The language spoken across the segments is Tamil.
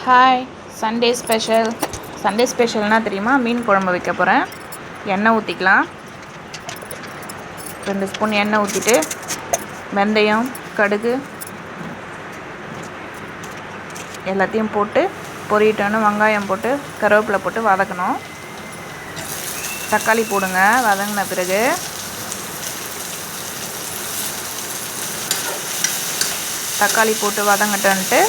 ஹாய். சண்டே ஸ்பெஷல்னால் தெரியுமா? மீன் குழம்பு வைக்க போகிறேன். எண்ணெய் ஊற்றிக்கலாம். 2 ஸ்பூன் எண்ணெய் ஊற்றிட்டு வெந்தயம், கடுகு எல்லாத்தையும் போட்டு பொரியட்டோன்னு வெங்காயம் போட்டு கருவேப்பிலை போட்டு வதக்கணும். தக்காளி போடுங்க. வதங்கின பிறகு தக்காளி போட்டு வதங்கட்டன்ட்டு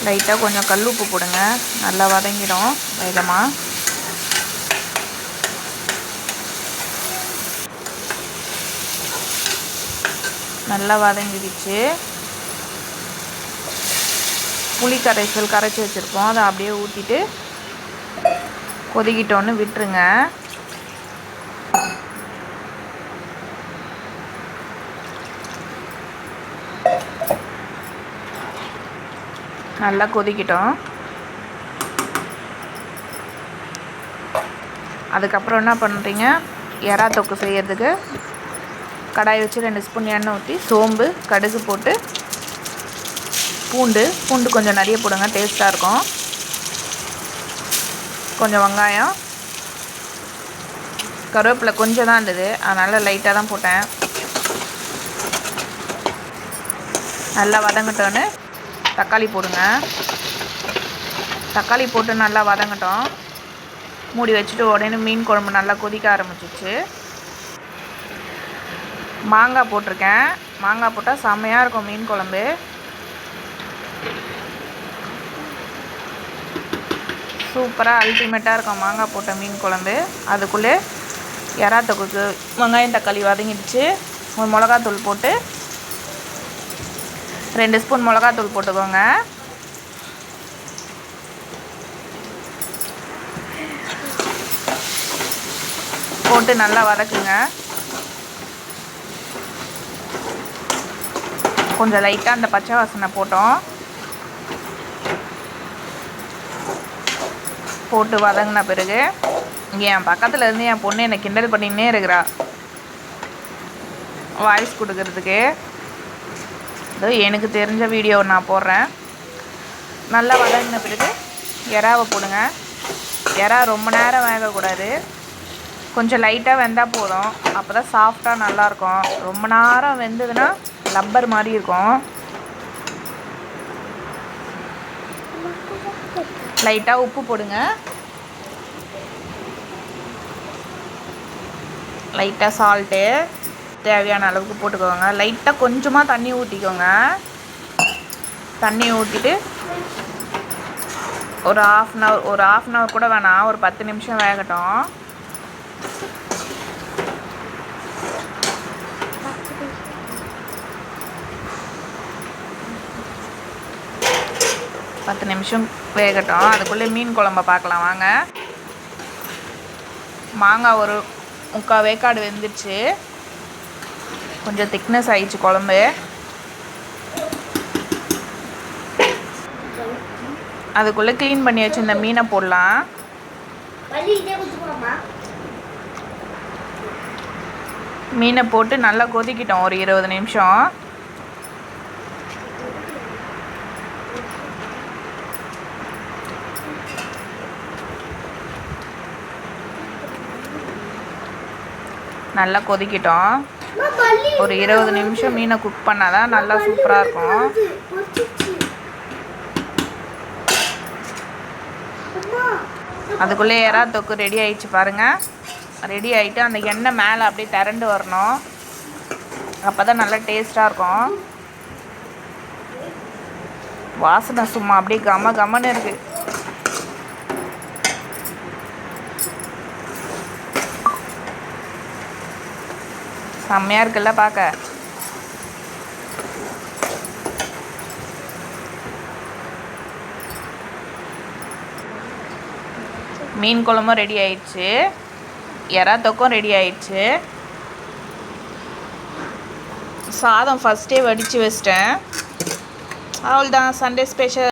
லைட்டாக கொஞ்சம் கல் உப்பு போடுங்க. நல்லா வதங்கிடும் வேகமாக. நல்லா வதங்கிடுச்சு. புளி கரைசல் கரைச்சி வச்சுருப்போம், அதை அப்படியே ஊற்றிட்டு கொதிக்கிட்டோன்னு விட்டுருங்க. நல்லா கொதிக்கிட்டோம். அதுக்கப்புறம் என்ன பண்ணுறீங்க? எறா தொக்கு செய்யறதுக்கு கடாய் வச்சு 2 ஸ்பூன் எண்ணெய் ஊற்றி சோம்பு, கடுகு போட்டு பூண்டு கொஞ்சம் நிறைய போடுங்க, டேஸ்ட்டாக இருக்கும். கொஞ்சம் வெங்காயம், கருவேப்பிலை கொஞ்சம் தான் இருந்தது, அதனால் லைட்டாக தான் போட்டேன். நல்லா வதங்கட்டோன்னு தக்காளி போடுங்க. தக்காளி போட்டு நல்லா வதங்கட்டும். மூடி வச்சுட்டு உடனே மீன் குழம்பு நல்லா கொதிக்க ஆரம்பிச்சிச்சு. மாங்காய் போட்டிருக்கேன். மாங்காய் போட்டால் செம்மையாக இருக்கும் மீன் குழம்பு. சூப்பராக அல்டிமேட்டாக இருக்கும் மாங்காய் போட்ட மீன் குழம்பு. அதுக்குள்ளே எறா தொக்குக்கு வெங்காயம் தக்காளி வதங்கிடுச்சு. ஒரு மிளகாத்தூள் போட்டு 2 ஸ்பூன் மிளகாத்தூள் போட்டுக்கோங்க. போட்டு நல்லா வதக்குங்க. கொஞ்சம் லைட்டாக அந்த பச்சை வாசனை போட்டு வதங்கின பிறகு இங்கே என் பக்கத்தில் இருந்து என் பொண்ணு என்னை கிண்டல் பண்ணின்னே இருக்கிறா, வாய்ஸ் கொடுக்கறதுக்கு. எனக்கு தெரிஞ்ச வீடியோ நான் போடுறேன். நல்லா வதங்கின பிறகு எறாவை போடுங்க. எறா ரொம்ப நேரம் வேகக்கூடாது, கொஞ்சம் லைட்டாக வெந்தால் போதும். அப்போ தான் சாஃப்டாக நல்லாயிருக்கும். ரொம்ப நேரம் வெந்ததுன்னா லப்பர் மாதிரி இருக்கும். லைட்டாக உப்பு போடுங்க. லைட்டாக சால்ட்டு தேவையான அளவுக்கு போட்டுக்கோங்க. லைட்டாக கொஞ்சமாக தண்ணி ஊற்றிக்கோங்க. தண்ணி ஊற்றிட்டு ஒரு ஆஃப் அன் ஹவர் கூட வேணாம், ஒரு 10 நிமிஷம் வேகட்டும். அதுக்குள்ளே மீன் குழம்ப பார்க்கலாம் வாங்க. மாங்காய் ஒரு 3/4 வேக்காடு வெந்துடுச்சு. கொஞ்சம் திக்னஸ் ஆயிடுச்சு குழம்பு. அதுக்குள்ளே க்ளீன் பண்ணி வச்சு இந்த மீனை போடலாம். மீனை போட்டு நல்லா கொதிக்கிட்டோம் ஒரு 20 நிமிஷம். நல்லா கொதிக்கிட்டோம். ஒரு 20 நிமிஷம் மீனை குக் பண்ணாதான் நல்லா சூப்பராக இருக்கும். அதுக்குள்ளே எறா தொக்கு ரெடி ஆயிடுச்சு பாருங்கள். ரெடி ஆகிட்டு அந்த எண்ணெய் மேலே அப்படியே திரண்டு வரணும். அப்போ தான் நல்லா டேஸ்ட்டாக இருக்கும். வாசனை சும்மா அப்படியே கமன்னு இருக்குது. செம்மையாக இருக்குல்ல பார்க்க. மீன் குழம்பும் ரெடி ஆயிடுச்சு, எறா தொக்கும் ரெடி ஆயிடுச்சு. சாதம் ஃபஸ்ட்டே வடித்து வச்சிட்டேன். அவ்வளோதான், சண்டே ஸ்பெஷல்.